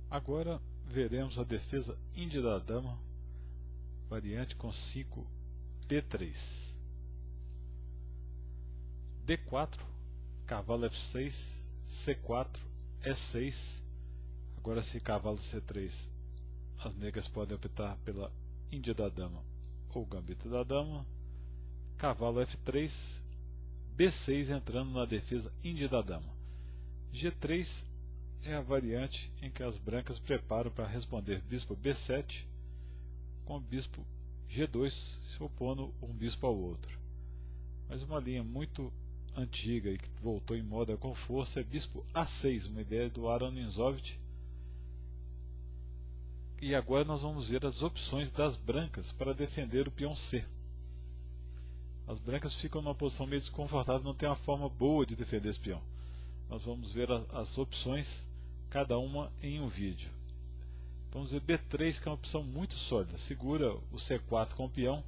Agora veremos a defesa índia da dama, variante com 5 D3. D4, cavalo F6, C4, E6. Agora, se cavalo C3, as negras podem optar pela índia da dama ou gambito da dama. Cavalo F3, B6 entrando na defesa índia da dama. G3 é a variante em que as brancas preparam para responder bispo B7 com bispo G2, se opondo um bispo ao outro. Mas uma linha muito antiga e que voltou em moda com força é bispo A6, uma ideia do Aaron Nimzowitsch. E agora nós vamos ver as opções das brancas para defender o peão C. As brancas ficam numa posição meio desconfortável, não tem uma forma boa de defender esse peão. Nós vamos ver as opções, cada uma em um vídeo. Vamos ver B3, que é uma opção muito sólida. Segura o C4 com o peão,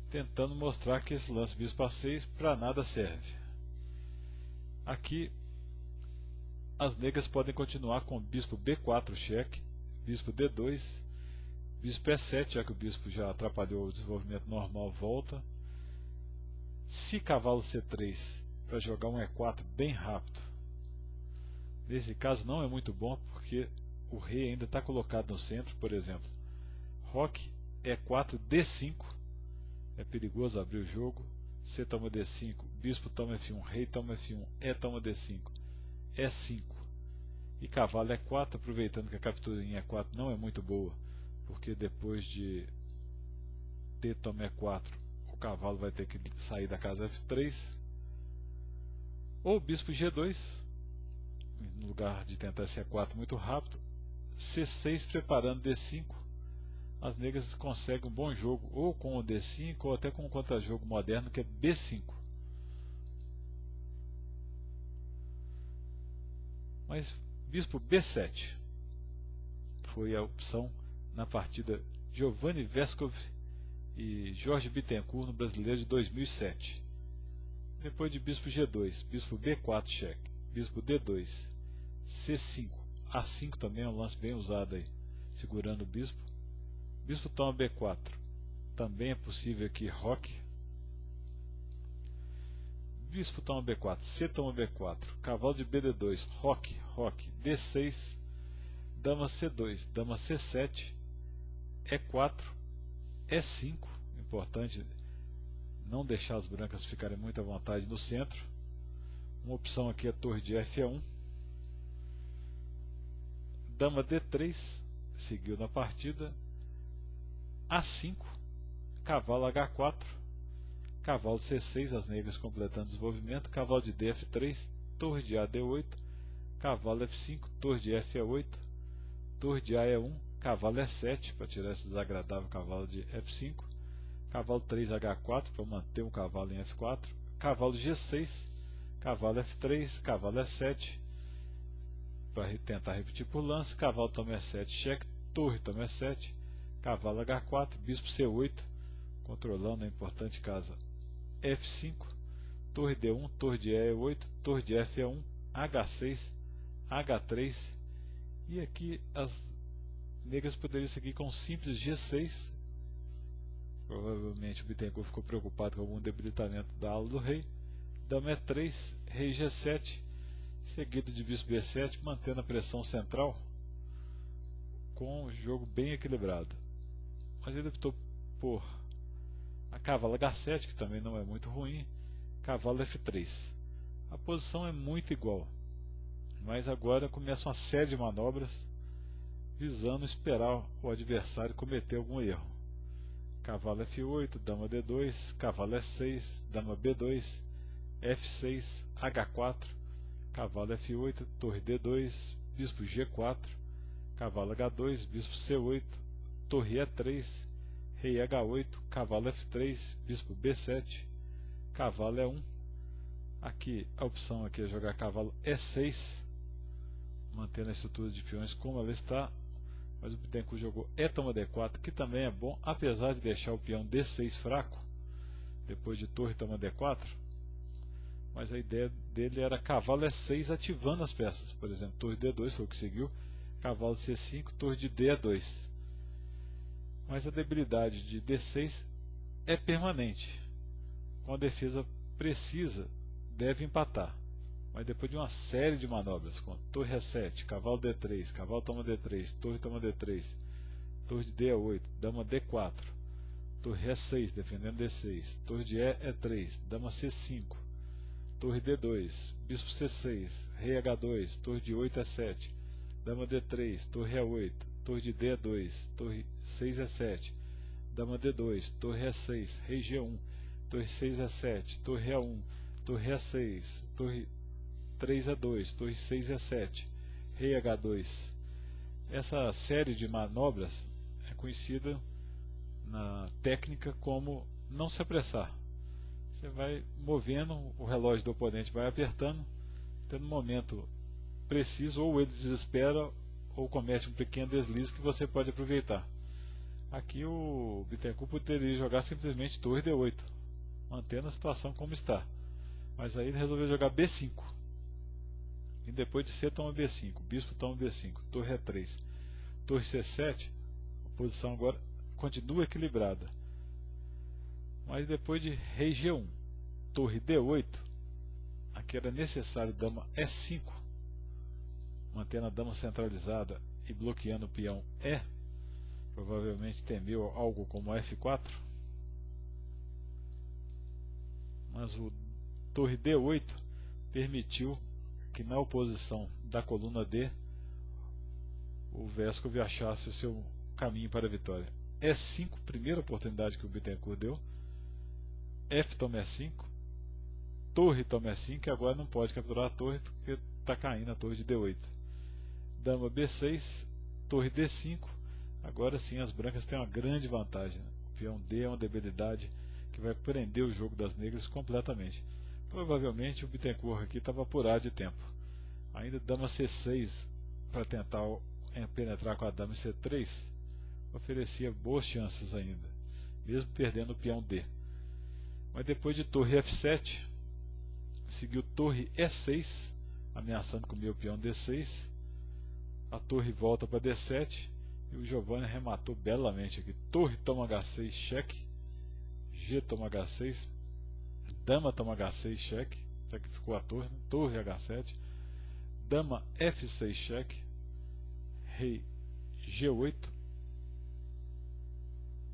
tentando mostrar que esse lance bispo A6 para nada serve. Aqui as negras podem continuar com bispo B4 cheque, bispo D2, bispo E7, já que o bispo já atrapalhou o desenvolvimento normal, volta. Se cavalo C3 para jogar um E4 bem rápido. Nesse caso não é muito bom porque o rei ainda está colocado no centro, por exemplo. Roque E4 D5, é perigoso abrir o jogo. C toma D5, bispo toma F1, rei toma F1, E toma D5, E5 e cavalo E4, aproveitando que a captura em E4 não é muito boa, porque depois de D toma E4 o cavalo vai ter que sair da casa F3, ou bispo G2, no lugar de tentar esse E4 muito rápido. C6 preparando D5, as negras conseguem um bom jogo, ou com o D5 ou até com um contra-jogo moderno que é B5. Mas bispo B7 foi a opção na partida Giovanni Vescov e Jorge Bittencourt no Brasileiro de 2007. Depois de bispo G2, bispo B4 cheque, bispo D2, C5, A5 também é um lance bem usado aí, segurando o bispo. Bispo toma B4, também é possível aqui roque. Bispo toma B4, C toma B4, cavalo de BD2, roque, roque, D6, dama C2, dama C7, E4, E5, importante não deixar as brancas ficarem muito à vontade no centro. Uma opção aqui é a torre de F1, dama D3, seguiu na partida, A5, cavalo H4, cavalo C6, as negras completando o desenvolvimento, cavalo de DF3, torre de AD8, cavalo F5, torre de FE8, torre de AE1, cavalo E7 para tirar esse desagradável cavalo de F5, cavalo 3 H4 para manter um cavalo em F4, cavalo G6, cavalo F3, cavalo E7 para tentar repetir por lance, cavalo toma E7 cheque, torre toma E7, cavalo H4, bispo C8 controlando a importante casa F5, torre D1, torre de E8, torre de FE1, H6, H3, e aqui as negras poderiam seguir com simples G6. Provavelmente o Bittencourt ficou preocupado com algum debilitamento da ala do rei. Dama E3, rei G7, seguido de bispo B7, mantendo a pressão central com o jogo bem equilibrado. Mas ele optou por a cavalo H7, que também não é muito ruim, cavalo F3. A posição é muito igual, mas agora começa uma série de manobras visando esperar o adversário cometer algum erro. Cavalo F8, dama D2, cavalo E6, dama B2, F6, H4, cavalo F8, torre D2, bispo G4, cavalo H2, bispo C8, torre E3, rei H8, cavalo F3, bispo B7, cavalo E1. Aqui a opção aqui é jogar cavalo E6, mantendo a estrutura de peões como ela está, mas o Bittencourt jogou E toma D4, que também é bom, apesar de deixar o peão D6 fraco, depois de torre toma D4, mas a ideia dele era cavalo E6 ativando as peças, por exemplo, torre D2 foi o que seguiu, cavalo C5, torre de D2. Mas a debilidade de D6 é permanente. Com a defesa precisa, deve empatar. Mas depois de uma série de manobras, com torre E7, cavalo D3, cavalo toma D3, torre toma D3, torre de D8, dama D4, torre E6, defendendo D6, torre de E3, dama C5, torre D2, bispo C6, rei H2, torre de 8 E7, dama D3, torre E8, torre de D2, torre 6 E7, dama D2, torre E6, rei G1, torre 6 E7, torre E1, torre E6, torre 3 E2, torre 6 E7, rei H2. Essa série de manobras é conhecida na técnica como não se apressar. Você vai movendo, o relógio do oponente vai apertando, tendo um momento preciso, ou ele desespera ou comete um pequeno deslize que você pode aproveitar. Aqui o Bittencourt poderia jogar simplesmente torre D8, mantendo a situação como está. Mas aí ele resolveu jogar B5. E depois de C toma B5, bispo toma B5, torre E3, torre C7, a posição agora continua equilibrada. Mas depois de rei G1, torre D8, aqui era necessário dama E5, mantendo a dama centralizada e bloqueando o peão E. Provavelmente temeu algo como F4. Mas o torre D8 permitiu que na oposição da coluna D o Vescovi achasse o seu caminho para a vitória. E5, primeira oportunidade que o Bittencourt deu. F toma E5, torre toma E5, e agora não pode capturar a torre porque está caindo a torre de D8. Dama B6, torre D5, agora sim as brancas têm uma grande vantagem. O peão D é uma debilidade que vai prender o jogo das negras completamente. Provavelmente o Bittencourt aqui estava apurado de tempo. Ainda dama C6 para tentar penetrar com a dama C3 oferecia boas chances ainda, mesmo perdendo o peão D. Mas depois de torre F7, seguiu torre E6, ameaçando com o meu peão D6. A torre volta para D7 e o Giovanni rematou belamente aqui. Torre toma H6, cheque. G toma H6, dama toma H6, cheque, sacrificou a torre, né? Torre H7, dama F6, cheque, rei G8,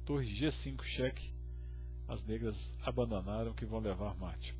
torre G5, cheque. As negras abandonaram, que vão levar mate.